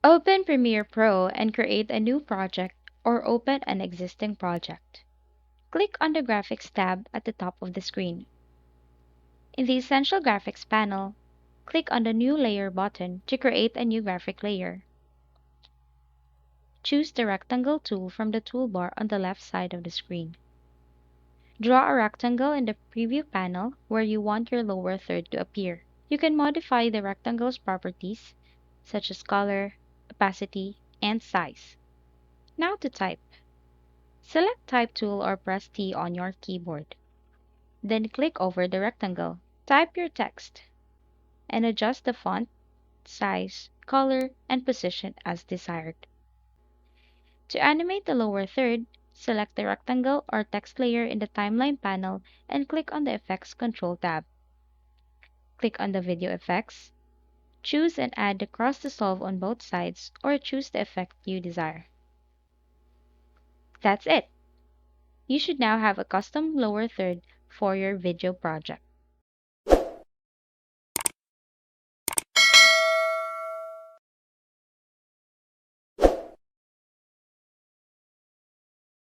Open Premiere Pro and create a new project or open an existing project. Click on the Graphics tab at the top of the screen. In the Essential Graphics panel, click on the New Layer button to create a new graphic layer. Choose the Rectangle tool from the toolbar on the left side of the screen. Draw a rectangle in the Preview panel where you want your lower third to appear. You can modify the rectangle's properties, such as color, opacity, and size. Now to type. Select Type tool or press T on your keyboard. Then click over the rectangle. Type your text and adjust the font, size, color, and position as desired. To animate the lower third, select the rectangle or text layer in the Timeline panel and click on the Effects Control tab. Click on the Video Effects. Choose and add the cross dissolve on both sides or choose the effect you desire. That's it! You should now have a custom lower third for your video project.